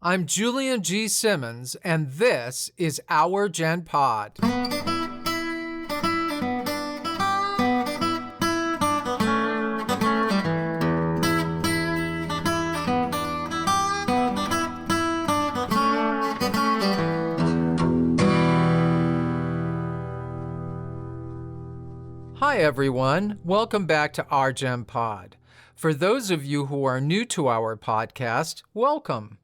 I'm Julian G. Simmons, and this is Our Gen Pod. Hi, everyone. Welcome back to Our Gen Pod. For those of you who are new to our podcast, welcome.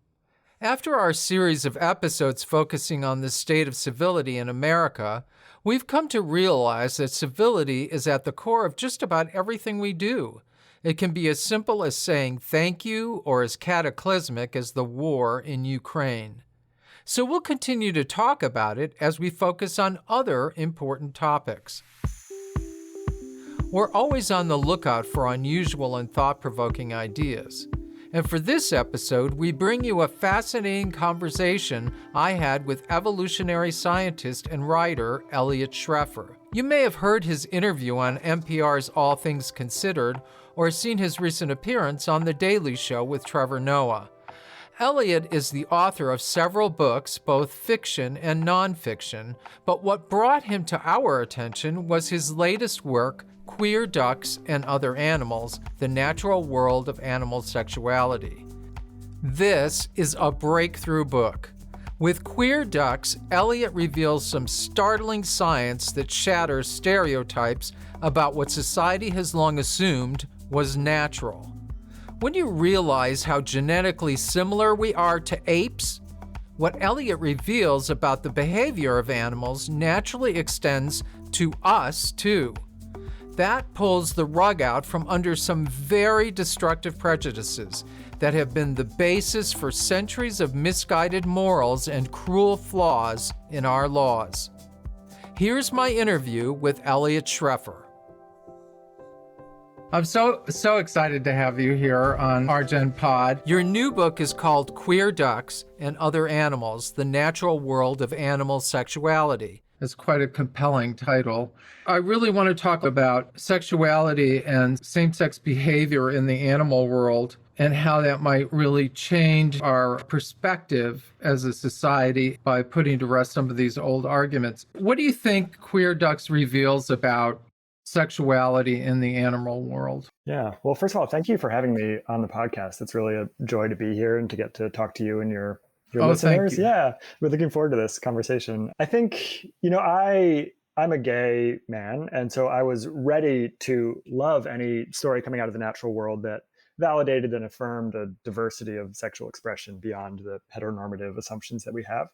After our series of episodes focusing on the state of civility in America, we've come to realize that civility is at the core of just about everything we do. It can be as simple as saying thank you or as cataclysmic as the war in Ukraine. So we'll continue to talk about it as we focus on other important topics. We're always on the lookout for unusual and thought-provoking ideas. And for this episode, we bring you a fascinating conversation I had with evolutionary scientist and writer Eliot Schrefer. You may have heard his interview on NPR's All Things Considered or seen his recent appearance on The Daily Show with Trevor Noah. Eliot is the author of several books, both fiction and nonfiction, but what brought him to our attention was his latest work, Queer Ducks and Other Animals, The Natural World of Animal Sexuality. This is a breakthrough book. With Queer Ducks, Eliot reveals some startling science that shatters stereotypes about what society has long assumed was natural. When you realize how genetically similar we are to apes, what Eliot reveals about the behavior of animals naturally extends to us too. That pulls the rug out from under some very destructive prejudices that have been the basis for centuries of misguided morals and cruel flaws in our laws. Here's my interview with Eliot Schrefer. I'm so excited to have you here on Our Gen Pod. Your new book is called Queer Ducks and Other Animals, The Natural World of Animal Sexuality. It's quite a compelling title. I really want to talk about sexuality and same-sex behavior in the animal world and how that might really change our perspective as a society by putting to rest some of these old arguments. What do you think Queer Ducks reveals about sexuality in the animal world? Yeah. Well, first of all, thank you for having me on the podcast. It's really a joy to be here and to get to talk to you and your listeners. Thank you. Yeah. We're looking forward to this conversation. I think, I'm a gay man. And so I was ready to love any story coming out of the natural world that validated and affirmed a diversity of sexual expression beyond the heteronormative assumptions that we have.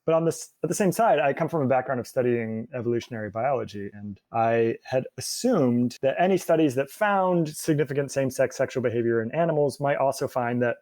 But at the same side, I come from a background of studying evolutionary biology, and I had assumed that any studies that found significant same-sex sexual behavior in animals might also find that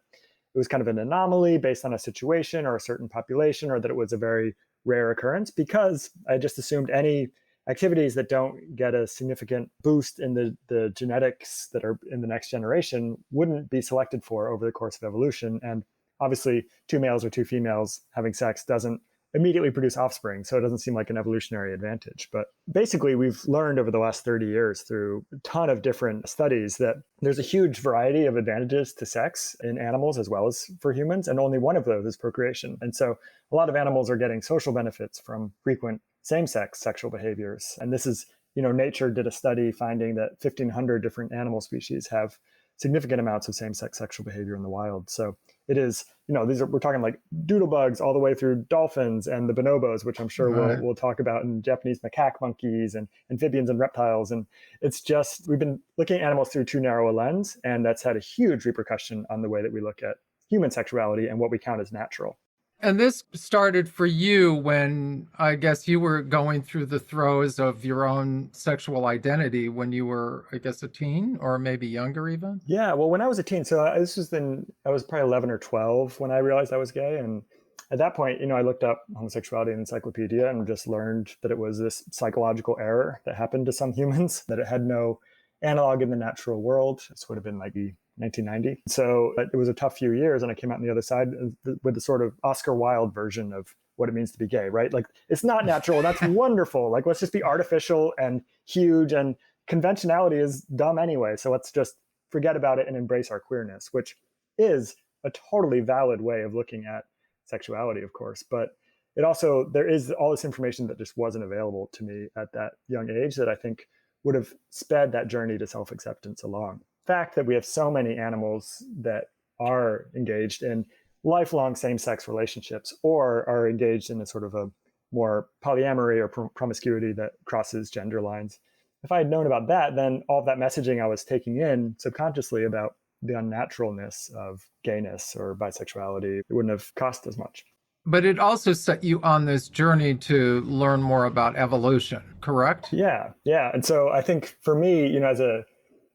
it was kind of an anomaly based on a situation or a certain population, or that it was a very rare occurrence, because I just assumed any activities that don't get a significant boost in the genetics that are in the next generation wouldn't be selected for over the course of evolution. And obviously, two males or two females having sex doesn't immediately produce offspring, so it doesn't seem like an evolutionary advantage. But basically, we've learned over the last 30 years through a ton of different studies that there's a huge variety of advantages to sex in animals as well as for humans, and only one of those is procreation. And so a lot of animals are getting social benefits from frequent same-sex sexual behaviors. And this is, Nature did a study finding that 1,500 different animal species have significant amounts of same-sex sexual behavior in the wild. So it is, we're talking like doodlebugs all the way through dolphins and the bonobos, which I'm sure we'll talk about, and Japanese macaque monkeys and amphibians and reptiles. And it's just, we've been looking at animals through too narrow a lens, and that's had a huge repercussion on the way that we look at human sexuality and what we count as natural. And this started for you when I guess you were going through the throes of your own sexual identity when you were, I guess, a teen or maybe younger even? Yeah, well, when I was a teen, so I was probably 11 or 12 when I realized I was gay. And at that point, I looked up homosexuality in the encyclopedia and just learned that it was this psychological error that happened to some humans, that it had no analog in the natural world. This would have been like 1990. So it was a tough few years, and I came out on the other side with the sort of Oscar Wilde version of what it means to be gay, right? Like, it's not natural. That's wonderful. Like, let's just be artificial and huge, and conventionality is dumb anyway. So let's just forget about it and embrace our queerness, which is a totally valid way of looking at sexuality, of course. But it also, there is all this information that just wasn't available to me at that young age that I think would have sped that journey to self-acceptance along. The fact that we have so many animals that are engaged in lifelong same-sex relationships or are engaged in a sort of a more polyamory or promiscuity that crosses gender lines. If I had known about that, then all of that messaging I was taking in subconsciously about the unnaturalness of gayness or bisexuality, it wouldn't have cost as much. But it also set you on this journey to learn more about evolution, correct? Yeah. And so I think for me,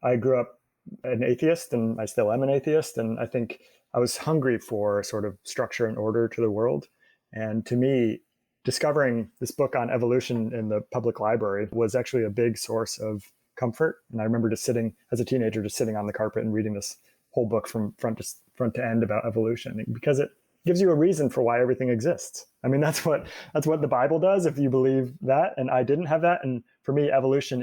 I grew up an atheist and I still am an atheist. And I think I was hungry for sort of structure and order to the world. And to me, discovering this book on evolution in the public library was actually a big source of comfort. And I remember just sitting as a teenager, just sitting on the carpet and reading this whole book from front to end about evolution, because it gives you a reason for why everything exists. I mean, that's what the Bible does, if you believe that. And I didn't have that. And for me, evolution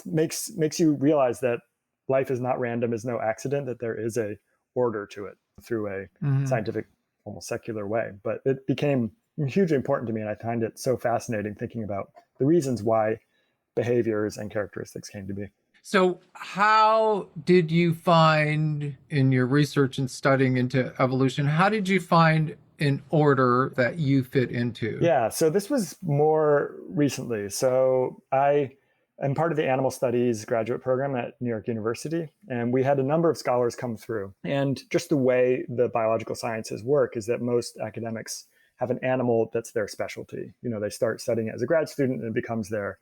makes you realize that life is not random, is no accident, that there is a order to it through a scientific, almost secular way. But it became hugely important to me. And I find it so fascinating thinking about the reasons why behaviors and characteristics came to be. So how did you find, in your research and studying into evolution, how did you find an order that you fit into? Yeah, so this was more recently. So I am part of the animal studies graduate program at New York University, and we had a number of scholars come through. And just the way the biological sciences work is that most academics have an animal that's their specialty. They start studying it as a grad student and it becomes their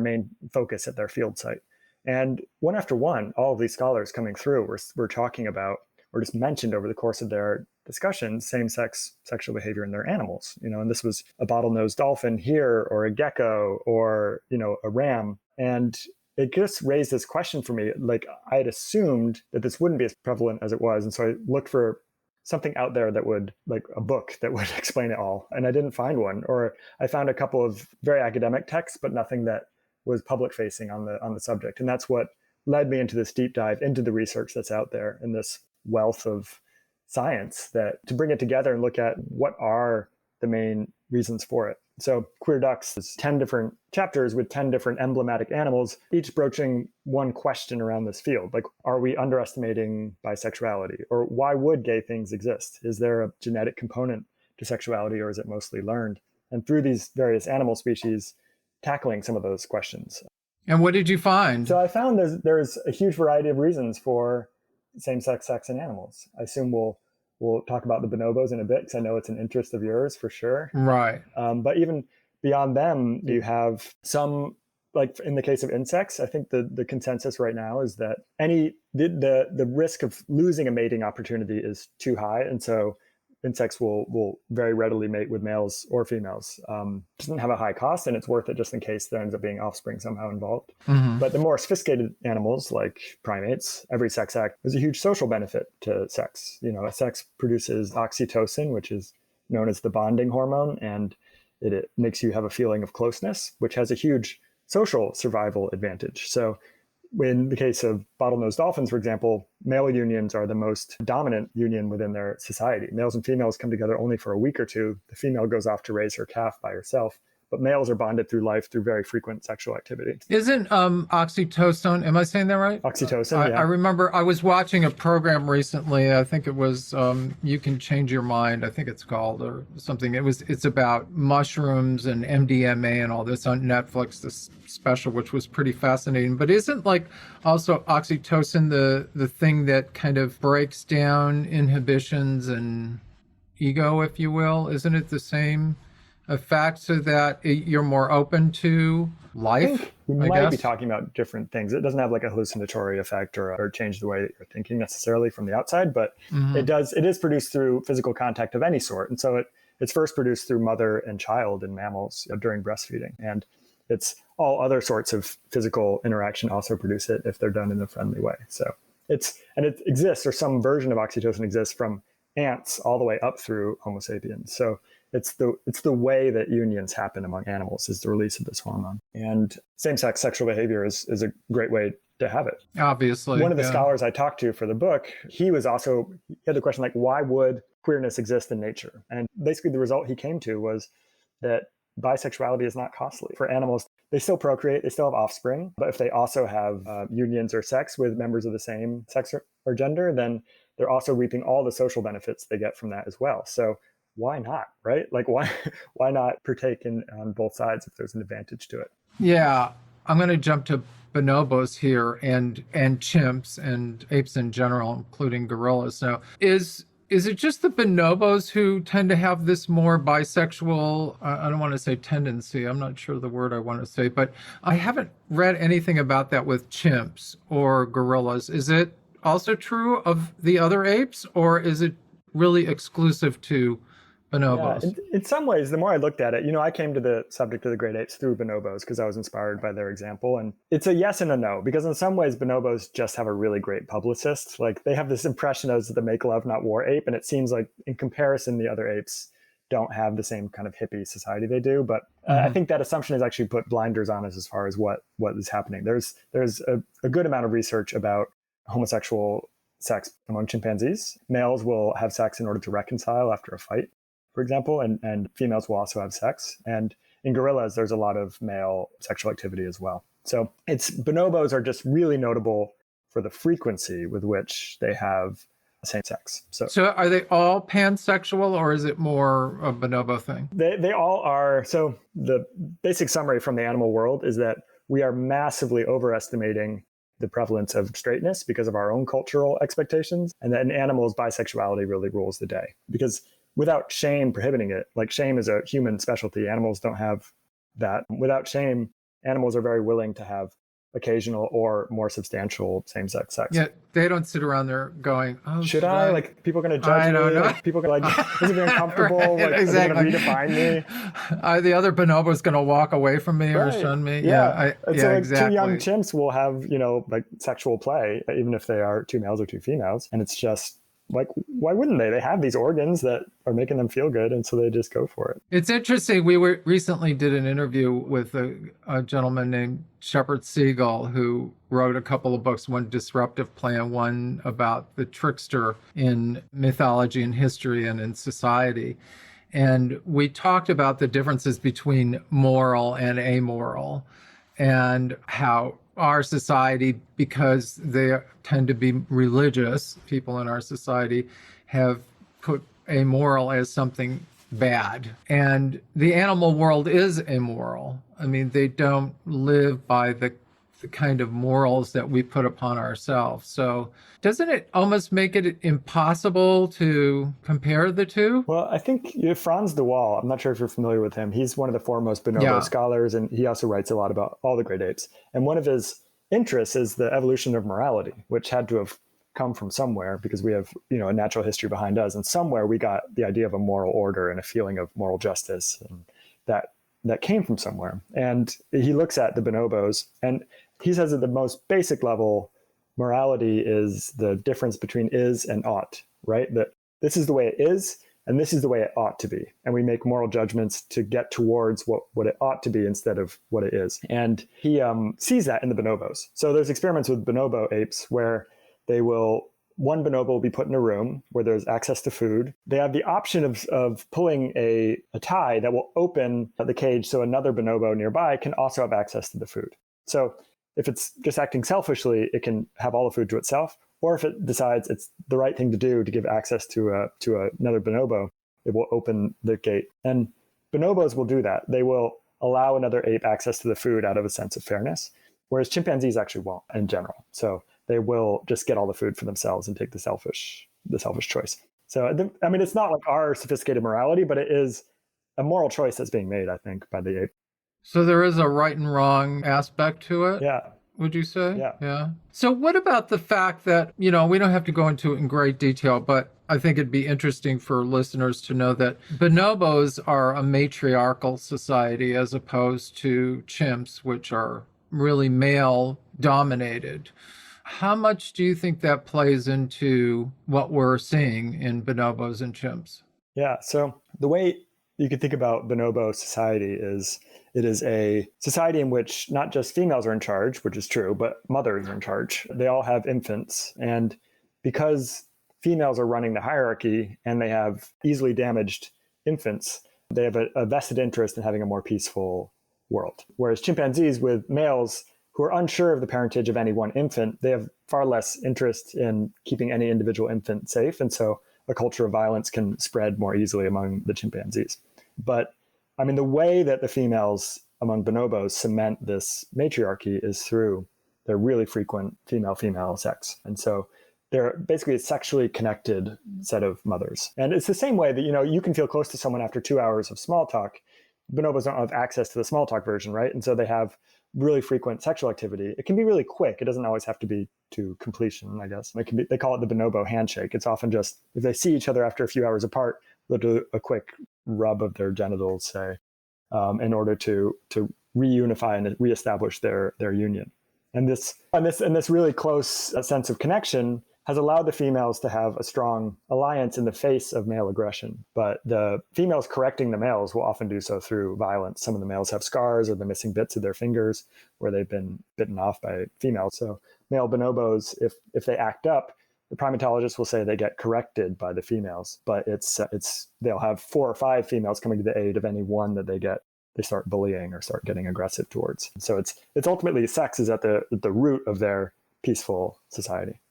main focus at their field site. And one after one, all of these scholars coming through were talking about, or just mentioned over the course of their discussions, same-sex sexual behavior in their animals. And this was a bottlenose dolphin here, or a gecko, or a ram. And it just raised this question for me. Like, I had assumed that this wouldn't be as prevalent as it was, and so I looked for something out there that would, like a book that would explain it all, and I didn't find one. Or I found a couple of very academic texts, but nothing that was public facing on the subject. And that's what led me into this deep dive into the research that's out there and this wealth of science, that to bring it together and look at what are the main reasons for it. So Queer Ducks is 10 different chapters with 10 different emblematic animals, each broaching one question around this field. Like, are we underestimating bisexuality? Or why would gay things exist? Is there a genetic component to sexuality, or is it mostly learned? And through these various animal species, tackling some of those questions. And what did you find? So I found there's a huge variety of reasons for same-sex sex in animals. I assume we'll talk about the bonobos in a bit, because I know it's an interest of yours for sure. Right. But even beyond them, you have some, like in the case of insects, I think the consensus right now is that the risk of losing a mating opportunity is too high. And so insects will very readily mate with males or females. It doesn't have a high cost, and it's worth it just in case there ends up being offspring somehow involved. Mm-hmm. But the more sophisticated animals, like primates, every sex act has a huge social benefit to sex. Sex produces oxytocin, which is known as the bonding hormone, and it makes you have a feeling of closeness, which has a huge social survival advantage. So in the case of bottlenose dolphins, for example, male unions are the most dominant union within their society. Males and females come together only for a week or two. The female goes off to raise her calf by herself. But males are bonded through life through very frequent sexual activity. Isn't oxytocin, am I saying that right? Oxytocin, yeah. I remember I was watching a program recently. I think it was You Can Change Your Mind, I think it's called, or something. It's about mushrooms and MDMA and all this on Netflix, this special, which was pretty fascinating. But isn't like also oxytocin the thing that kind of breaks down inhibitions and ego, if you will? Isn't it the same effect, so that you're more open to life? We might be talking about different things. It doesn't have like a hallucinatory effect or change the way that you're thinking necessarily from the outside, but it is produced through physical contact of any sort. And so it's first produced through mother and child in mammals during breastfeeding. And it's all other sorts of physical interaction also produce it if they're done in a friendly way. So it exists, or some version of oxytocin exists, from ants all the way up through Homo sapiens. So it's the way that unions happen among animals, is the release of this hormone. And same-sex sexual behavior is a great way to have it. Obviously. One of the yeah. scholars I talked to for the book, he had the question like, why would queerness exist in nature? And basically the result he came to was that bisexuality is not costly. For animals, they still procreate, they still have offspring, but if they also have unions or sex with members of the same sex or gender, then they're also reaping all the social benefits they get from that as well. So why not, right? Like why not partake on both sides if there's an advantage to it? Yeah, I'm going to jump to bonobos here and chimps and apes in general, including gorillas. Now, is it just the bonobos who tend to have this more bisexual, I don't want to say tendency, I'm not sure the word I want to say, but I haven't read anything about that with chimps or gorillas. Is it also true of the other apes, or is it really exclusive to Yeah, bonobos? in some ways, the more I looked at it, I came to the subject of the great apes through bonobos because I was inspired by their example. And it's a yes and a no, because in some ways, bonobos just have a really great publicist. Like they have this impression as the make love, not war ape. And it seems like in comparison, the other apes don't have the same kind of hippie society they do. But I think that assumption has actually put blinders on us as far as what is happening. There's a good amount of research about homosexual sex among chimpanzees. Males will have sex in order to reconcile after a fight, for example, and females will also have sex. And in gorillas, there's a lot of male sexual activity as well. So bonobos are just really notable for the frequency with which they have same sex. So are they all pansexual, or is it more a bonobo thing? They all are. So the basic summary from the animal world is that we are massively overestimating the prevalence of straightness because of our own cultural expectations. And that in animals, bisexuality really rules the day. Because without shame prohibiting it, like shame is a human specialty, animals don't have that. Without shame, animals are very willing to have occasional or more substantial same-sex sex. Yeah, they don't sit around there going, "Oh, should I? Like, people are going to judge I don't me? know. Like, people are like, is it very uncomfortable? Right, like, exactly. Are they going to redefine me? The other bonobo is going to walk away from me or shun me. Yeah, so like exactly. two young chimps will have, like sexual play, even if they are two males or two females. And it's just like, why wouldn't they? They have these organs that are making them feel good, and so they just go for it. It's interesting. We recently did an interview with a gentleman named Shepard Siegel, who wrote a couple of books, one Disruptive Plan, one about the trickster in mythology and history and in society. And we talked about the differences between moral and amoral, and how our society, because they tend to be religious, people in our society have put amoral as something bad. And the animal world is immoral. I mean, they don't live by the kind of morals that we put upon ourselves. So doesn't it almost make it impossible to compare the two? Well, I think Franz de Waal, I'm not sure if you're familiar with him. He's one of the foremost bonobo scholars, and he also writes a lot about all the great apes. And one of his interests is the evolution of morality, which had to have come from somewhere, because we have, a natural history behind us. And somewhere we got the idea of a moral order and a feeling of moral justice, and that came from somewhere. And he looks at the bonobos, and he says at the most basic level, morality is the difference between is and ought, right? That this is the way it is, and this is the way it ought to be. And we make moral judgments to get towards what it ought to be instead of what it is. And he sees that in the bonobos. So there's experiments with bonobo apes where one bonobo will be put in a room where there's access to food. They have the option of pulling a tie that will open the cage so another bonobo nearby can also have access to the food. So if it's just acting selfishly, it can have all the food to itself. Or if it decides it's the right thing to do to give access to another bonobo, it will open the gate. And bonobos will do that. They will allow another ape access to the food out of a sense of fairness, whereas chimpanzees actually won't in general. So they will just get all the food for themselves and take the selfish choice. So, I mean, it's not like our sophisticated morality, but it is a moral choice that's being made, I think, by the ape. So there is a right and wrong aspect to it? Yeah. Would you say? Yeah. So what about the fact that, we don't have to go into it in great detail, but I think it'd be interesting for listeners to know that bonobos are a matriarchal society as opposed to chimps, which are really male dominated. How much do you think that plays into what we're seeing in bonobos and chimps? Yeah. So the way you could think about bonobo society is it is a society in which not just females are in charge, which is true, but mothers are in charge. They all have infants. And because females are running the hierarchy and they have easily damaged infants, they have a vested interest in having a more peaceful world. Whereas chimpanzees with males who are unsure of the parentage of any one infant, they have far less interest in keeping any individual infant safe. And so a culture of violence can spread more easily among the chimpanzees. But I mean, the way that the females among bonobos cement this matriarchy is through their really frequent female-female sex. And so they're basically a sexually connected set of mothers. And it's the same way that, you can feel close to someone after 2 hours of small talk. Bonobos don't have access to the small talk version, right? And so they have really frequent sexual activity. It can be really quick. It doesn't always have to be to completion, I guess. They call it the bonobo handshake. It's often just, if they see each other after a few hours apart, they'll do a quick rub of their genitals, say, in order to reunify and reestablish their union. And this really close sense of connection has allowed the females to have a strong alliance in the face of male aggression. But the females correcting the males will often do so through violence. Some of the males have scars or the missing bits of their fingers where they've been bitten off by females. So male bonobos, if they act up, the primatologists will say they get corrected by the females. But they'll have 4 or 5 females coming to the aid of any one that they start bullying or start getting aggressive towards. So it's ultimately sex is at the root of their peaceful society.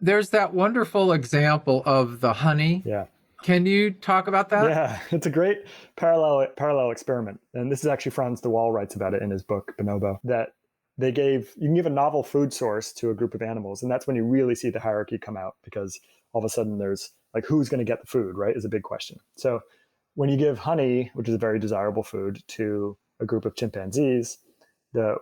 There's that wonderful example of the honey. Yeah. Can you talk about that? Yeah, it's a great parallel experiment. And this is actually Frans de Waal writes about it in his book, Bonobo, that you can give a novel food source to a group of animals. And that's when you really see the hierarchy come out, because all of a sudden there's like, who's going to get the food, right, is a big question. So when you give honey, which is a very desirable food, to a group of chimpanzees,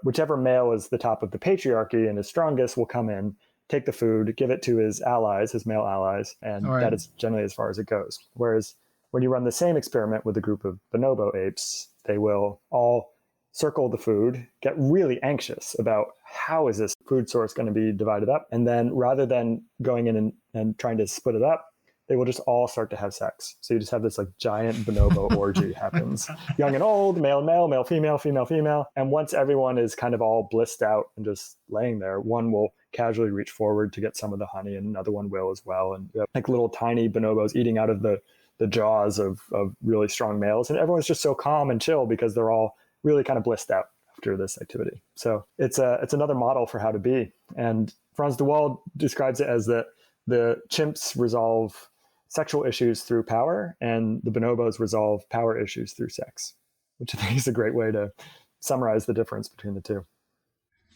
whichever male is the top of the patriarchy and is strongest will come in, take the food, give it to his male allies, and that is generally as far as it goes. Whereas when you run the same experiment with a group of bonobo apes, they will all circle the food, get really anxious about how is this food source going to be divided up, and then rather than going in and trying to split it up, they will just all start to have sex. So you just have this like giant bonobo orgy happens. Young and old, male and male, female, female, female. And once everyone is kind of all blissed out and just laying there, one will casually reach forward to get some of the honey and another one will as well. And you have like little tiny bonobos eating out of the jaws of really strong males. And everyone's just so calm and chill because they're all really kind of blissed out after this activity. So it's another model for how to be. And Frans de Waal describes it as that the chimps resolve sexual issues through power, and the bonobos resolve power issues through sex, which I think is a great way to summarize the difference between the two.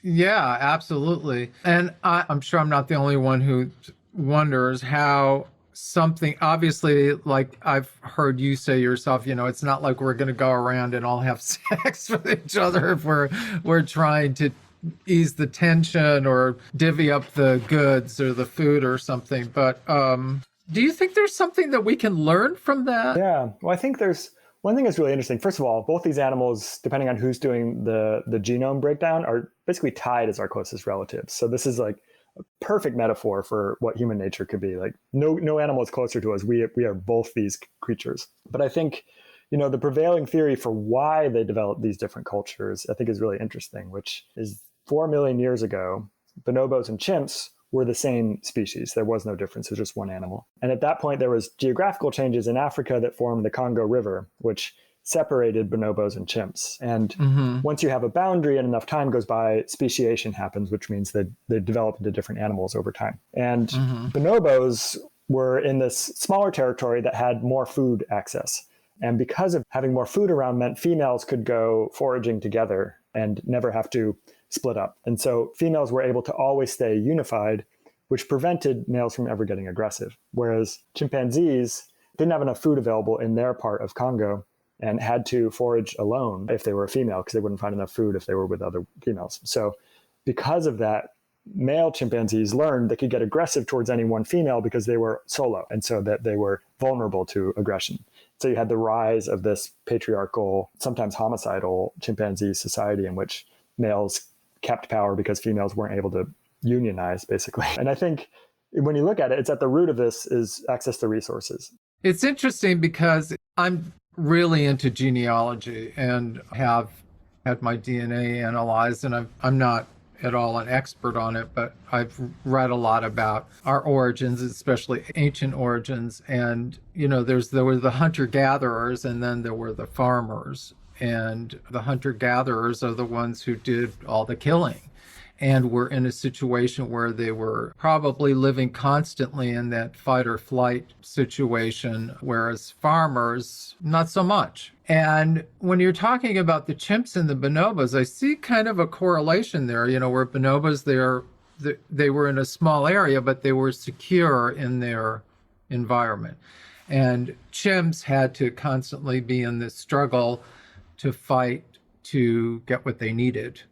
Yeah, absolutely. And I'm sure I'm not the only one who wonders how something, obviously, like I've heard you say yourself, it's not like we're going to go around and all have sex with each other if we're trying to ease the tension or divvy up the goods or the food or something. But do you think there's something that we can learn from that? Yeah, well, I think there's one thing that's really interesting. First of all, both these animals, depending on who's doing the genome breakdown, are basically tied as our closest relatives. So this is like a perfect metaphor for what human nature could be. Like no animal is closer to us. We are both these creatures. But I think, the prevailing theory for why they developed these different cultures, I think is really interesting, which is 4 million years ago, bonobos and chimps were the same species. There was no difference. It was just one animal. And at that point, there was geographical changes in Africa that formed the Congo River, which separated bonobos and chimps. And once you have a boundary and enough time goes by, speciation happens, which means that they develop into different animals over time. And bonobos were in this smaller territory that had more food access. And because of having more food around meant females could go foraging together and never have to split up. And so females were able to always stay unified, which prevented males from ever getting aggressive. Whereas chimpanzees didn't have enough food available in their part of Congo and had to forage alone if they were a female, because they wouldn't find enough food if they were with other females. So because of that, male chimpanzees learned they could get aggressive towards any one female because they were solo, and so that they were vulnerable to aggression. So you had the rise of this patriarchal, sometimes homicidal chimpanzee society in which males kept power because females weren't able to unionize, basically. And I think when you look at it, it's at the root of this is access to resources. It's interesting because I'm really into genealogy and have had my DNA analyzed, and I'm not at all an expert on it, but I've read a lot about our origins, especially ancient origins. And there were the hunter gatherers, and then there were the farmers. And the hunter gatherers are the ones who did all the killing and were in a situation where they were probably living constantly in that fight or flight situation, whereas farmers, not so much. And when you're talking about the chimps and the bonobos, I see kind of a correlation there, where bonobos, they were in a small area, but they were secure in their environment. And chimps had to constantly be in this struggle to fight to get what they needed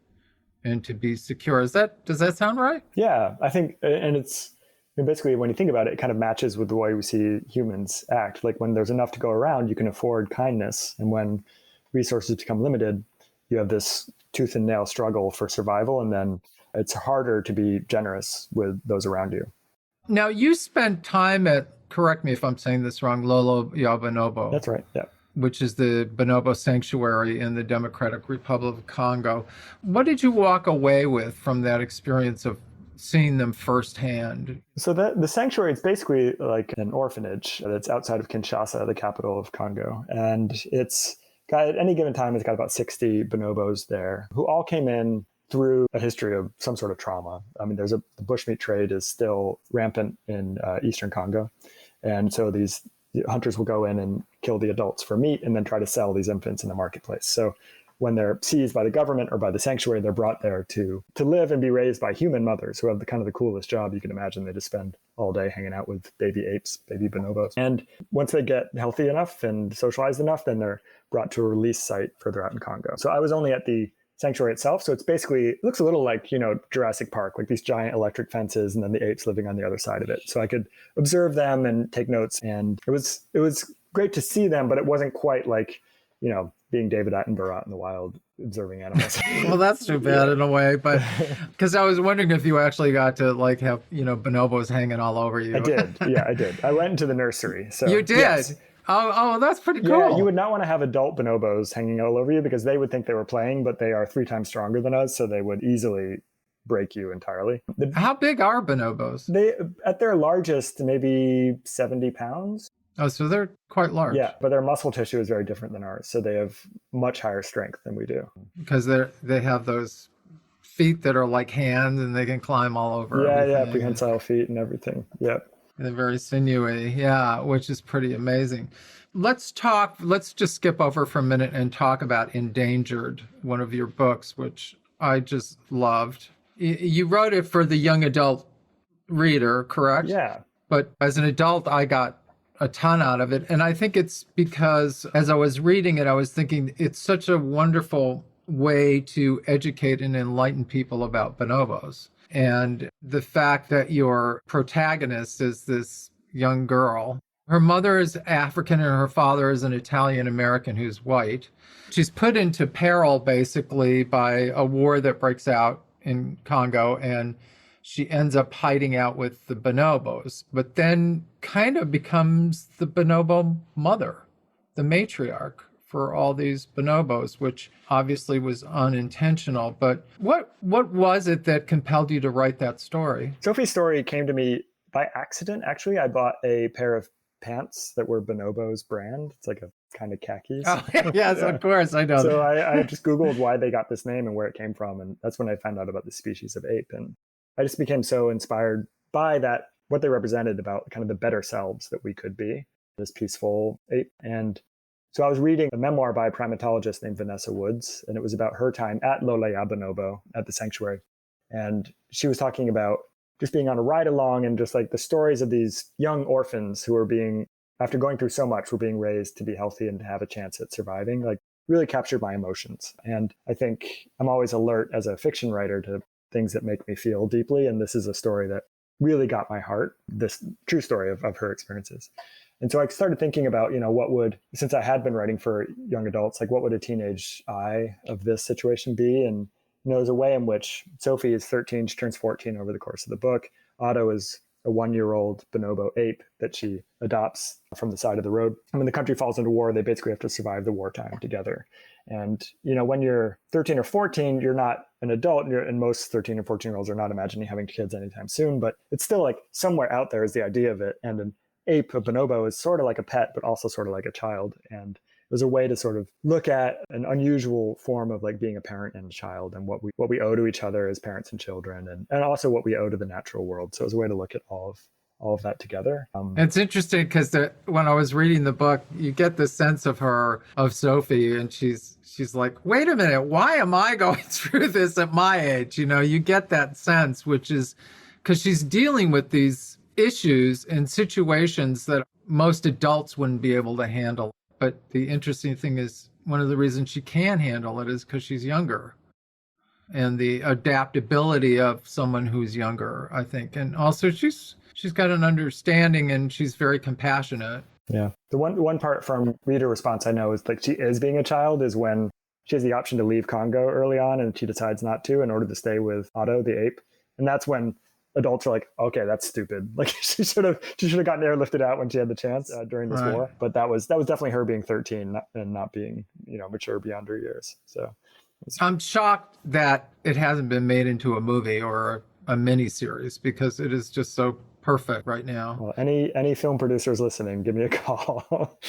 and to be secure. Does that sound right? Yeah, I think, and it's basically, when you think about it, it kind of matches with the way we see humans act. Like when there's enough to go around, you can afford kindness. And when resources become limited, you have this tooth and nail struggle for survival. And then it's harder to be generous with those around you. Now, you spent time at, correct me if I'm saying this wrong, Lolo Yabonobo. That's right, yeah. Which is the bonobo sanctuary in the Democratic Republic of Congo. What did you walk away with from that experience of seeing them firsthand? So the sanctuary, it's basically like an orphanage that's outside of Kinshasa, the capital of Congo. And it's got, at any given time, it's got about 60 bonobos there who all came in through a history of some sort of trauma. I mean, the bushmeat trade is still rampant in Eastern Congo. And so these hunters will go in and kill the adults for meat and then try to sell these infants in the marketplace. So when they're seized by the government or by the sanctuary, they're brought there to live and be raised by human mothers who have the kind of the coolest job you can imagine. They just spend all day hanging out with baby apes, baby bonobos. And once they get healthy enough and socialized enough, then they're brought to a release site further out in Congo. So I was only at the sanctuary itself. So it looks a little like, Jurassic Park, like these giant electric fences and then the apes living on the other side of it. So I could observe them and take notes. And it was great to see them, but it wasn't quite like, being David Attenborough out in the wild observing animals. Well, that's too bad in a way, but because I was wondering if you actually got to like have, bonobos hanging all over you. I did. Yeah, I did. I went into the nursery. So you did? Yes. Oh, that's pretty cool. Yeah, you would not want to have adult bonobos hanging all over you because they would think they were playing, but they are 3 times stronger than us, so they would easily break you entirely. How big are bonobos? They, at their largest, maybe 70 pounds. Oh, so they're quite large. Yeah, but their muscle tissue is very different than ours, so they have much higher strength than we do. Because they have those feet that are like hands and they can climb all over. Yeah, prehensile feet and everything. Yep. They're very sinewy, yeah, which is pretty amazing. Let's just skip over for a minute and talk about Endangered, one of your books, which I just loved. You wrote it for the young adult reader, correct? Yeah. But as an adult, I got a ton out of it. And I think it's because as I was reading it, I was thinking it's such a wonderful way to educate and enlighten people about bonobos. And the fact that your protagonist is this young girl, her mother is African and her father is an Italian American who's white. She's put into peril basically by a war that breaks out in Congo, and she ends up hiding out with the bonobos, but then kind of becomes the bonobo mother, the matriarch for all these bonobos, which obviously was unintentional. But what was it that compelled you to write that story? Sophie's story came to me by accident. Actually, I bought a pair of pants that were Bonobo's brand. It's like a kind of khakis. Oh, yes, of course, I know. So I just Googled why they got this name and where it came from. And that's when I found out about the species of ape. And I just became so inspired by that, what they represented about kind of the better selves that we could be, this peaceful ape. And so I was reading a memoir by a primatologist named Vanessa Woods, and it was about her time at Lola Yabonobo at the sanctuary. And she was talking about just being on a ride along and just like the stories of these young orphans who are being, after going through so much, were being raised to be healthy and to have a chance at surviving, like really captured my emotions. And I think I'm always alert as a fiction writer to things that make me feel deeply. And this is a story that really got my heart, this true story of her experiences. And so I started thinking about, what would, since I had been writing for young adults, like what would a teenage eye of this situation be? And, there's a way in which Sophie is 13, she turns 14 over the course of the book. Otto is a 1-year-old bonobo ape that she adopts from the side of the road. And when the country falls into war, they basically have to survive the wartime together. And, when you're 13 or 14, you're not an adult, and most 13 or 14-year-olds are not imagining having kids anytime soon, but it's still like somewhere out there is the idea of it. And an ape, a bonobo, is sort of like a pet, but also sort of like a child. And it was a way to sort of look at an unusual form of like being a parent and a child, and what we owe to each other as parents and children, and also what we owe to the natural world. So it was a way to look at all of that together. It's interesting because when I was reading the book, you get the sense of Sophie, and she's like, wait a minute, why am I going through this at my age? You get that sense, which is because she's dealing with these issues and situations that most adults wouldn't be able to handle. But the interesting thing is, one of the reasons she can handle it is because she's younger, and the adaptability of someone who's younger, I think. And also she's got an understanding, and she's very compassionate. Yeah. The one part from reader response I know is like she is being a child is when she has the option to leave Congo early on, and she decides not to in order to stay with Otto the ape. And that's when adults are like, okay, that's stupid. Like she should have gotten airlifted out when she had the chance during this war. But that was definitely her being 13 and not being, mature beyond her years. So I'm shocked that it hasn't been made into a movie or a mini series, because it is just so perfect right now. Well, any film producers listening, give me a call.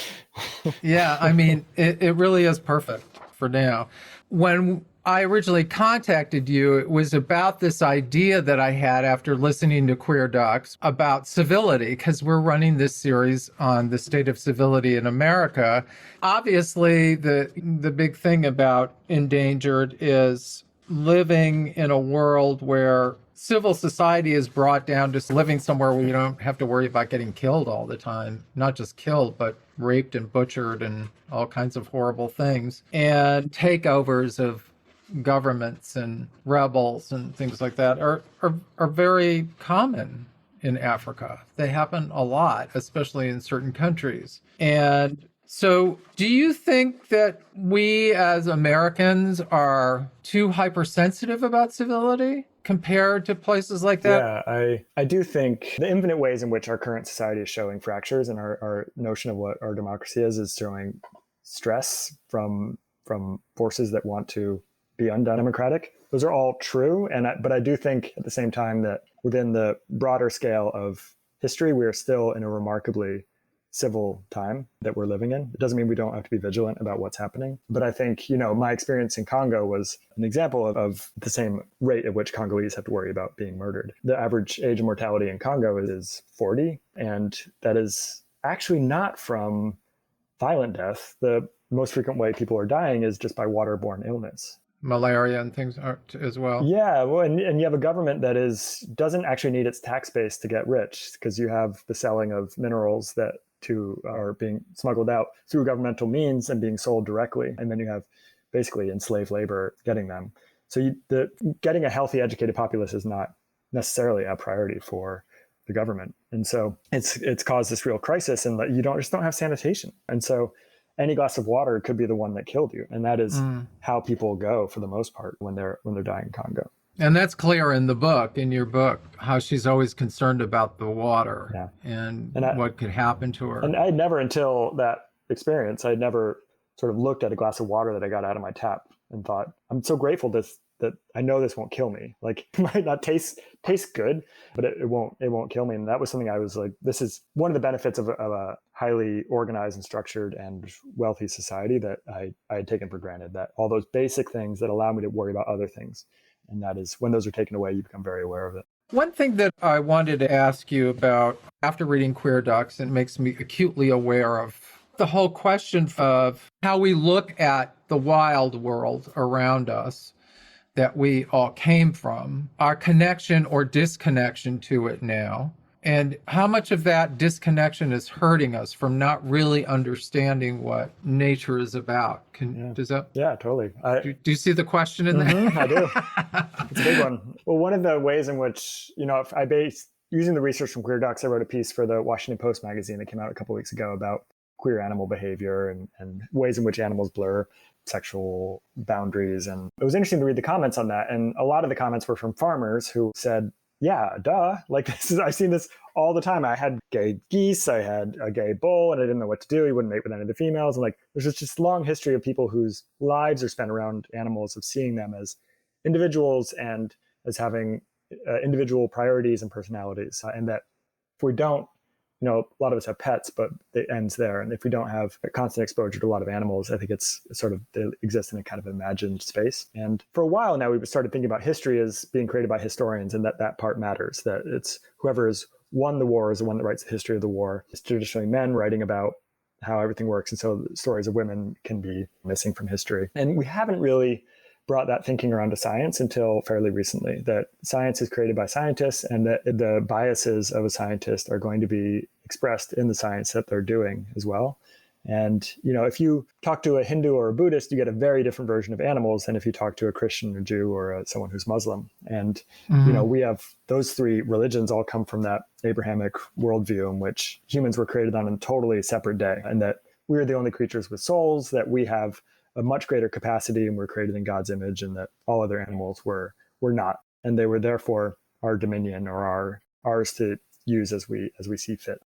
Yeah, I mean, it really is perfect for now. When I originally contacted you, it was about this idea that I had after listening to Queer Docs about civility, because we're running this series on the state of civility in America. Obviously, the big thing about endangered is living in a world where civil society is brought down to living somewhere where you don't have to worry about getting killed all the time. Not just killed, but raped and butchered and all kinds of horrible things. And takeovers of governments and rebels and things like that are very common in Africa. They happen a lot, especially in certain countries. And so do you think that we as Americans are too hypersensitive about civility compared to places like that? Yeah, I do think the infinite ways in which our current society is showing fractures, and our notion of what our democracy is showing stress from forces that want to be undemocratic. Those are all true, but I do think at the same time that within the broader scale of history, we are still in a remarkably civil time that we're living in. It doesn't mean we don't have to be vigilant about what's happening. But I think, my experience in Congo was an example of the same rate at which Congolese have to worry about being murdered. The average age of mortality in Congo is 40, and that is actually not from violent death. The most frequent way people are dying is just by waterborne illness. Malaria and things as well. Yeah, well, and you have a government that doesn't actually need its tax base to get rich, because you have the selling of minerals that are being smuggled out through governmental means and being sold directly, and then you have basically enslaved labor getting them. So getting a healthy, educated populace is not necessarily a priority for the government, and so it's caused this real crisis, and you just don't have sanitation, and so any glass of water could be the one that killed you. And that is how people go for the most part when they're dying in Congo. And that's clear in your book, how she's always concerned about the water and what could happen to her. And I had never, until that experience, I had never sort of looked at a glass of water that I got out of my tap and thought, I'm so grateful that I know this won't kill me. Like, it might not taste good, but it won't kill me. And that was something I was like, this is one of the benefits of a highly organized and structured and wealthy society that I had taken for granted, that all those basic things that allow me to worry about other things. And that is, when those are taken away, you become very aware of it. One thing that I wanted to ask you about after reading Queer Docs, it makes me acutely aware of the whole question of how we look at the wild world around us that we all came from, our connection or disconnection to it now, and how much of that disconnection is hurting us from not really understanding what nature is about. Yeah, totally. Do you see the question in there? I do. It's a big one. Well, one of the ways in which, using the research from Queer Docs, I wrote a piece for the Washington Post magazine that came out a couple of weeks ago about queer animal behavior and ways in which animals blur sexual boundaries. And it was interesting to read the comments on that. And a lot of the comments were from farmers who said, yeah, duh. Like I've seen this all the time. I had gay geese, I had a gay bull, and I didn't know what to do. He wouldn't mate with any of the females. And like, there's just this long history of people whose lives are spent around animals, of seeing them as individuals and as having individual priorities and personalities. And that if we don't, a lot of us have pets, but it ends there. And if we don't have a constant exposure to a lot of animals, I think it's sort of, they exist in a kind of imagined space. And for a while now, we've started thinking about history as being created by historians, and that part matters, that it's whoever has won the war is the one that writes the history of the war. It's traditionally men writing about how everything works. And so the stories of women can be missing from history. And we haven't really brought that thinking around to science until fairly recently, that science is created by scientists and that the biases of a scientist are going to be expressed in the science that they're doing as well. And, if you talk to a Hindu or a Buddhist, you get a very different version of animals than if you talk to a Christian or Jew or someone who's Muslim. And, we have those three religions all come from that Abrahamic worldview in which humans were created on a totally separate day, and that we're the only creatures with souls, that we have a much greater capacity and we're created in God's image, and that all other animals were not. And they were therefore our dominion, or ours to use as we see fit.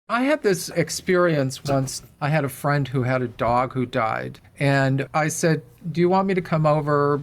I had this experience once. I had a friend who had a dog who died. And I said, do you want me to come over,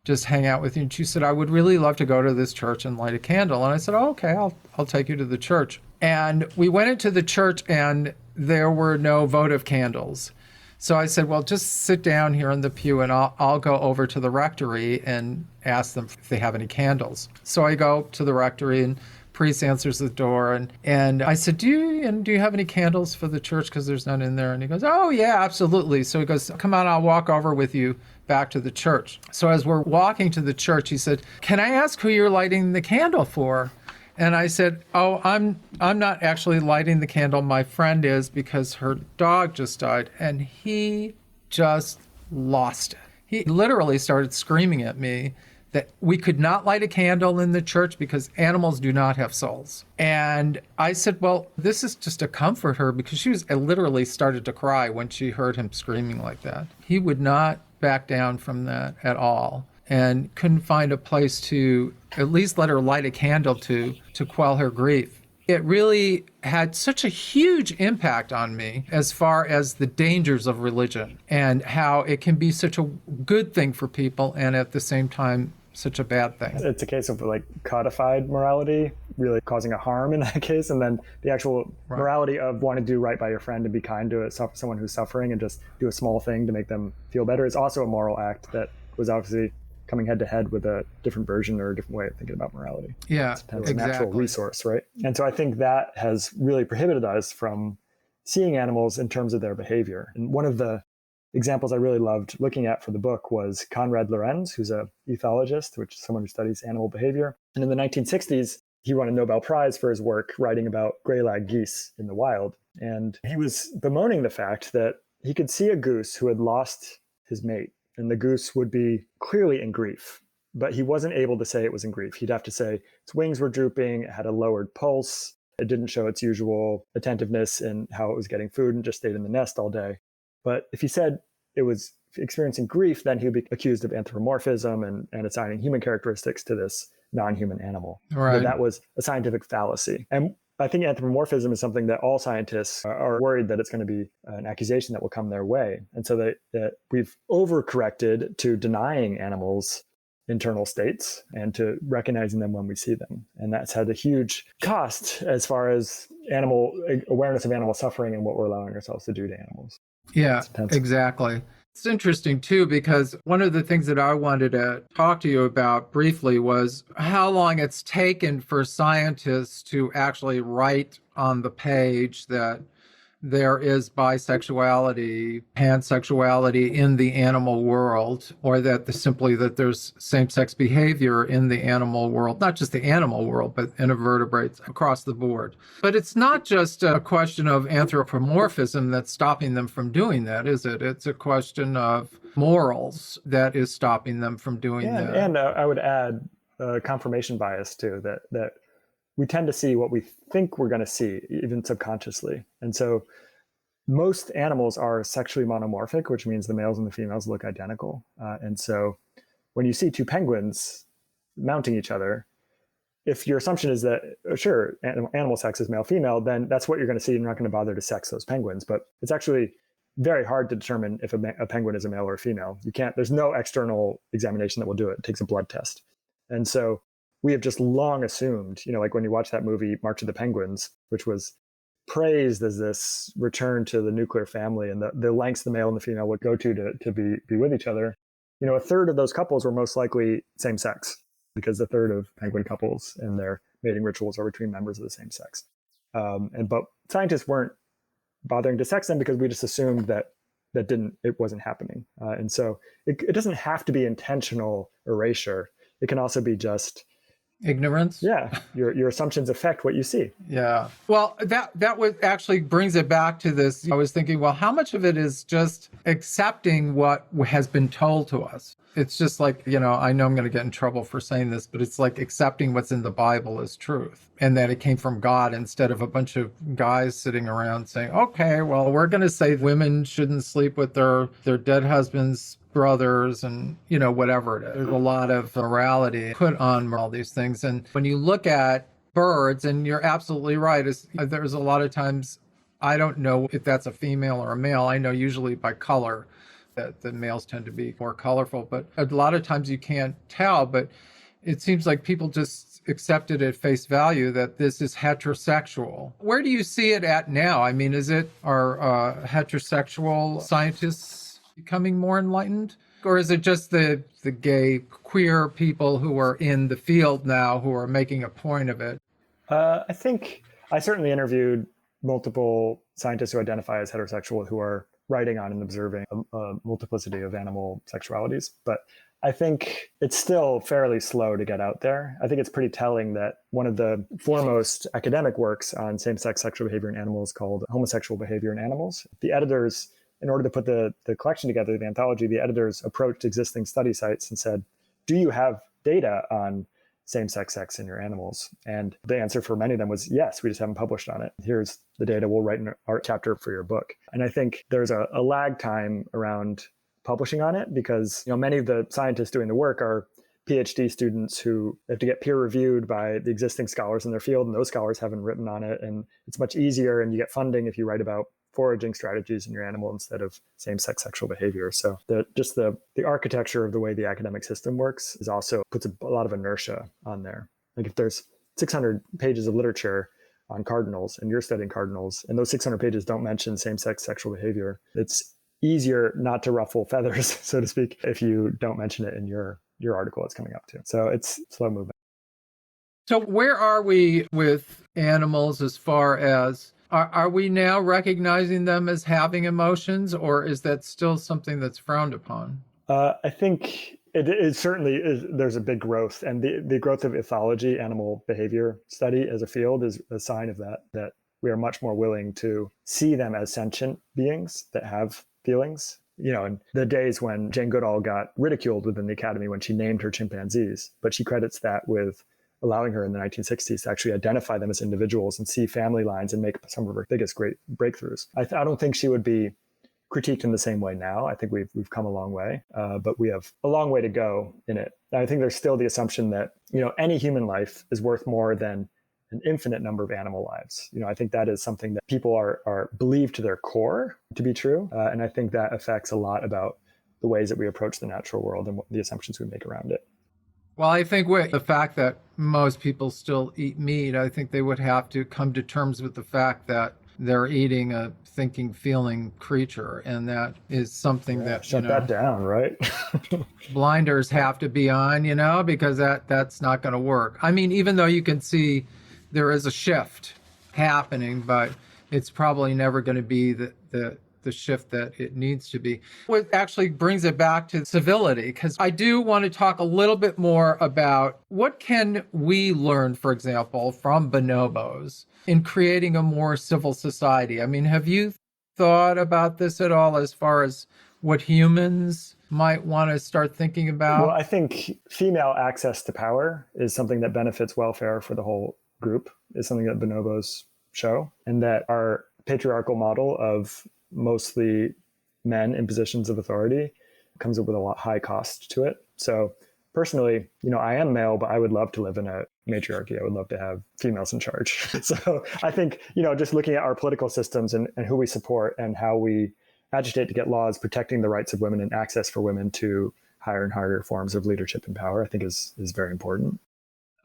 just hang out with you? And she said, I would really love to go to this church and light a candle. And I said, oh, okay, I'll take you to the church. And we went into the church and there were no votive candles. So I said, well, just sit down here in the pew and I'll go over to the rectory and ask them if they have any candles. So I go to the rectory and priest answers the door, and I said, do you have any candles for the church, because there's none in there? And he goes, oh yeah, absolutely. So he goes, come on, I'll walk over with you back to the church. So as we're walking to the church, he said, can I ask who you're lighting the candle for? And I said, oh, I'm not actually lighting the candle. My friend is, because her dog just died. And he just lost it. He literally started screaming at me that we could not light a candle in the church because animals do not have souls. And I said, well, this is just to comfort her, because she literally started to cry when she heard him screaming like that. He would not back down from that at all, and couldn't find a place to at least let her light a candle to quell her grief. It really had such a huge impact on me as far as the dangers of religion and how it can be such a good thing for people and at the same time such a bad thing. It's a case of like codified morality really causing a harm in that case, and then the actual morality of wanting to do right by your friend and be kind to someone who's suffering and just do a small thing to make them feel better is also a moral act that was obviously coming head to head with a different version or a different way of thinking about morality. Yeah, it's kind of a natural resource, right? And so I think that has really prohibited us from seeing animals in terms of their behavior. And one of the examples I really loved looking at for the book was Konrad Lorenz, who's a ethologist, which is someone who studies animal behavior. And in the 1960s, he won a Nobel Prize for his work writing about gray-lag geese in the wild. And he was bemoaning the fact that he could see a goose who had lost his mate, and the goose would be clearly in grief, but he wasn't able to say it was in grief. He'd have to say its wings were drooping, it had a lowered pulse, it didn't show its usual attentiveness in how it was getting food and just stayed in the nest all day. But if he said it was experiencing grief, then he would be accused of anthropomorphism and assigning human characteristics to this non-human animal. Right. But that was a scientific fallacy. And I think anthropomorphism is something that all scientists are worried that it's going to be an accusation that will come their way. And so that we've overcorrected to denying animals internal states and to recognizing them when we see them. And that's had a huge cost as far as awareness of animal suffering and what we're allowing ourselves to do to animals. Yeah, exactly. It's interesting, too, because one of the things that I wanted to talk to you about briefly was how long it's taken for scientists to actually write on the page that there is bisexuality, pansexuality in the animal world, or that there's same-sex behavior in the animal world, not just the animal world, but in invertebrates across the board. But it's not just a question of anthropomorphism that's stopping them from doing that, is it? It's a question of morals that is stopping them from doing that. And I would add confirmation bias, too, that we tend to see what we think we're going to see, even subconsciously. And so most animals are sexually monomorphic, which means the males and the females look identical. And so when you see two penguins mounting each other, if your assumption is that, sure, animal sex is male female, then that's what you're going to see. You're not going to bother to sex those penguins. But it's actually very hard to determine if a penguin is a male or a female. You can't. There's no external examination that will do it. It takes a blood test. And so we have just long assumed, like when you watch that movie March of the Penguins, which was praised as this return to the nuclear family and the lengths the male and the female would go to be with each other. A third of those couples were most likely same sex, because a third of penguin couples and their mating rituals are between members of the same sex. But scientists weren't bothering to sex them because we just assumed that it wasn't happening. And so it doesn't have to be intentional erasure. It can also be just ignorance. Yeah, your assumptions affect what you see. Yeah. Well, that would actually brings it back to this. I was thinking, well, how much of it is just accepting what has been told to us? It's just like, I know I'm going to get in trouble for saying this, but it's like accepting what's in the Bible as truth and that it came from God instead of a bunch of guys sitting around saying, okay, well, we're going to say women shouldn't sleep with their dead husbands' brothers and, whatever it is. There's a lot of morality put on all these things. And when you look at birds, and you're absolutely right, there's a lot of times I don't know if that's a female or a male. I know usually by color that the males tend to be more colorful, but a lot of times you can't tell. But it seems like people just accepted at face value that this is heterosexual. Where do you see it at now? I mean, are heterosexual scientists becoming more enlightened? Or is it just the gay, queer people who are in the field now who are making a point of it? I think I certainly interviewed multiple scientists who identify as heterosexual who are writing on and observing a multiplicity of animal sexualities. But I think it's still fairly slow to get out there. I think it's pretty telling that one of the foremost academic works on same-sex sexual behavior in animals, called Homosexual Behavior in Animals, the editors, in order to put the collection together, the anthology, the editors approached existing study sites and said, do you have data on same-sex sex in your animals? And the answer for many of them was yes, we just haven't published on it. Here's the data, we'll write an art chapter for your book. And I think there's a lag time around publishing on it because many of the scientists doing the work are PhD students who have to get peer reviewed by the existing scholars in their field, and those scholars haven't written on it. And it's much easier, and you get funding if you write about foraging strategies in your animal instead of same-sex sexual behavior. So the architecture of the way the academic system works is also puts a lot of inertia on there. Like if there's 600 pages of literature on cardinals and you're studying cardinals and those 600 pages don't mention same-sex sexual behavior, it's easier not to ruffle feathers, so to speak, if you don't mention it in your article it's coming up to. So it's slow movement. So where are we with animals as far as are we now recognizing them as having emotions, or is that still something that's frowned upon? I think it certainly is. There's a big growth, and the growth of ethology, animal behavior study as a field, is a sign of that we are much more willing to see them as sentient beings that have feelings. In the days when Jane Goodall got ridiculed within the Academy when she named her chimpanzees, but she credits that with allowing her in the 1960s to actually identify them as individuals and see family lines and make some of her biggest great breakthroughs. I don't think she would be critiqued in the same way now. I think we've come a long way, but we have a long way to go in it. I think there's still the assumption that any human life is worth more than an infinite number of animal lives. I think that is something that people are believed to their core to be true, and I think that affects a lot about the ways that we approach the natural world and the assumptions we make around it. Well, I think with the fact that most people still eat meat, I think they would have to come to terms with the fact that they're eating a thinking, feeling creature. And that is something that, shut that down, right? blinders have to be on, because that's not going to work. I mean, even though you can see there is a shift happening, but it's probably never going to be the shift that it needs to be. What actually brings it back to civility, because I do want to talk a little bit more about what can we learn, for example, from bonobos in creating a more civil society. I mean, have you thought about this at all as far as what humans might want to start thinking about? Well, I think female access to power is something that benefits welfare for the whole group, is something that bonobos show, and that our patriarchal model of mostly men in positions of authority comes up with a lot high cost to it. So personally, I am male, but I would love to live in a matriarchy. I would love to have females in charge. So I think, just looking at our political systems and who we support and how we agitate to get laws protecting the rights of women and access for women to higher and higher forms of leadership and power, I think is very important.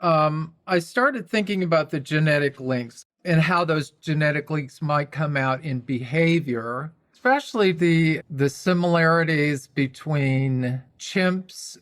I started thinking about the genetic links and how those genetic links might come out in behavior, especially the similarities between chimps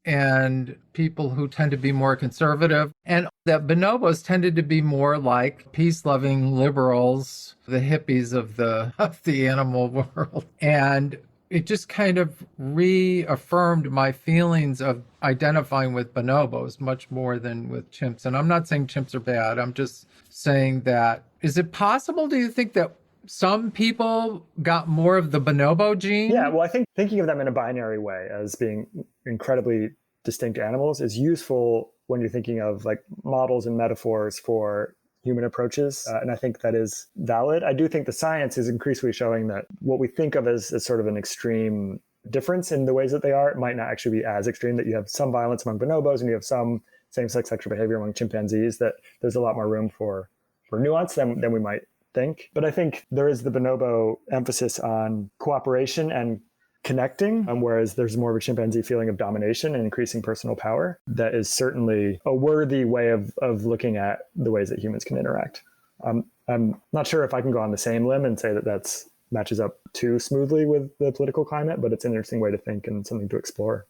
and people who tend to be more conservative, and that bonobos tended to be more like peace-loving liberals, the hippies of the animal world. And it just kind of reaffirmed my feelings of identifying with bonobos much more than with chimps. And I'm not saying chimps are bad. I'm just saying that, is it possible, do you think, that some people got more of the bonobo gene? Yeah, well, I think thinking of them in a binary way as being incredibly distinct animals is useful when you're thinking of like models and metaphors for human approaches. And I think that is valid. I do think the science is increasingly showing that what we think of as sort of an extreme difference in the ways that they are, it might not actually be as extreme, that you have some violence among bonobos and you have some same-sex sexual behavior among chimpanzees, that there's a lot more room for nuance than we might think. But I think there is the bonobo emphasis on cooperation and connecting, whereas there's more of a chimpanzee feeling of domination and increasing personal power. That is certainly a worthy way of looking at the ways that humans can interact. I'm not sure if I can go on the same limb and say that that's matches up too smoothly with the political climate, but it's an interesting way to think and something to explore.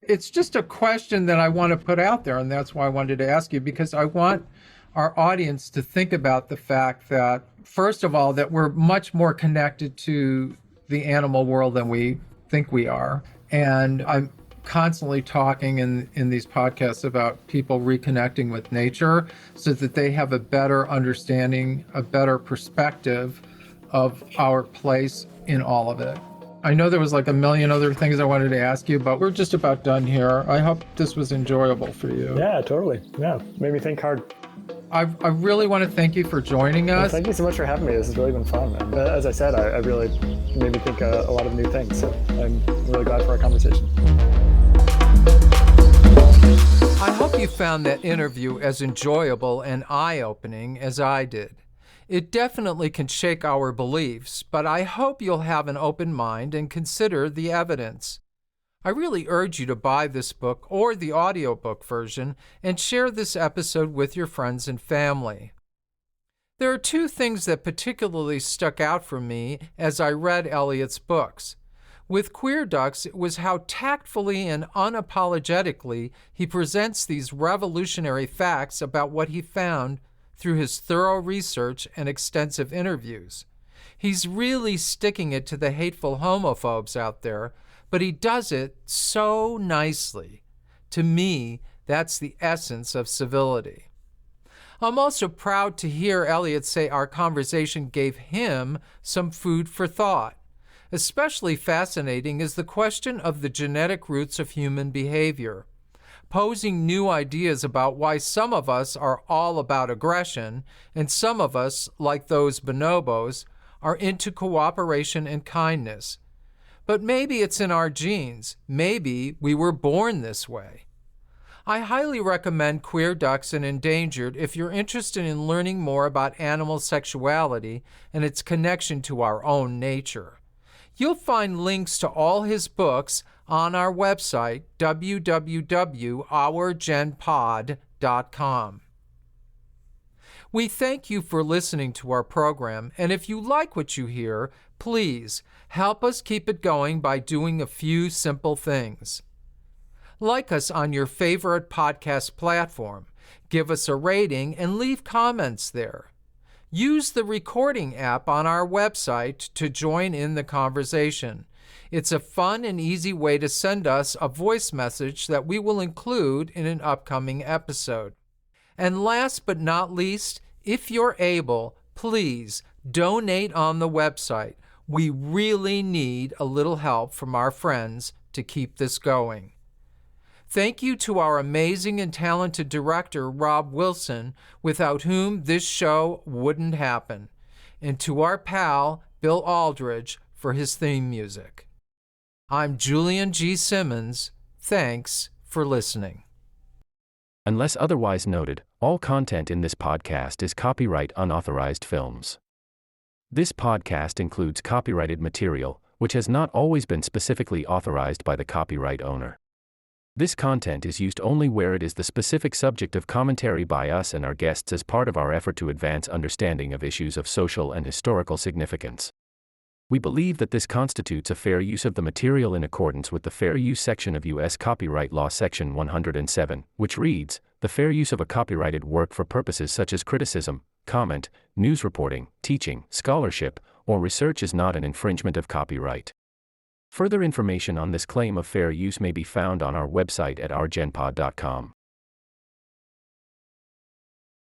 It's just a question that I want to put out there, and that's why I wanted to ask you, because I want our audience to think about the fact that, first of all, that we're much more connected to the animal world than we think we are. And I'm constantly talking in these podcasts about people reconnecting with nature so that they have a better understanding, a better perspective of our place in all of it. I know there was like a million other things I wanted to ask you, but we're just about done here. I hope this was enjoyable for you. Yeah, totally. Yeah, made me think hard. I really want to thank you for joining us. Well, thank you so much for having me. This has really been fun. And as I said, I really made me think a lot of new things. So I'm really glad for our conversation. I hope you found that interview as enjoyable and eye-opening as I did. It definitely can shake our beliefs, but I hope you'll have an open mind and consider the evidence. I really urge you to buy this book or the audiobook version and share this episode with your friends and family. There are two things that particularly stuck out for me as I read Eliot's books. With Queer Ducks, it was how tactfully and unapologetically he presents these revolutionary facts about what he found through his thorough research and extensive interviews. He's really sticking it to the hateful homophobes out there, but he does it so nicely. To me, that's the essence of civility. I'm also proud to hear Eliot say our conversation gave him some food for thought. Especially fascinating is the question of the genetic roots of human behavior, posing new ideas about why some of us are all about aggression and some of us, like those bonobos, are into cooperation and kindness. But maybe it's in our genes. Maybe we were born this way. I highly recommend Queer Ducks and Endangered if you're interested in learning more about animal sexuality and its connection to our own nature. You'll find links to all his books on our website, www.ourgenpod.com. We thank you for listening to our program, and if you like what you hear, please help us keep it going by doing a few simple things. Like us on your favorite podcast platform, give us a rating, and leave comments there. Use the recording app on our website to join in the conversation. It's a fun and easy way to send us a voice message that we will include in an upcoming episode. And last but not least, if you're able, please donate on the website. We really need a little help from our friends to keep this going. Thank you to our amazing and talented director, Rob Wilson, without whom this show wouldn't happen, and to our pal, Bill Aldridge, for his theme music. I'm Julian G. Simmons. Thanks for for listening. Unless otherwise noted, all content in this podcast is copyright unauthorized films. This podcast includes copyrighted material, which has not always been specifically authorized by the copyright owner. This content is used only where it is the specific subject of commentary by us and our guests as part of our effort to advance understanding of issues of social and historical significance. We believe that this constitutes a fair use of the material in accordance with the Fair Use section of U.S. Copyright Law Section 107, which reads, "The fair use of a copyrighted work for purposes such as criticism, comment, news reporting, teaching, scholarship, or research is not an infringement of copyright." Further information on this claim of fair use may be found on our website at rgenpod.com.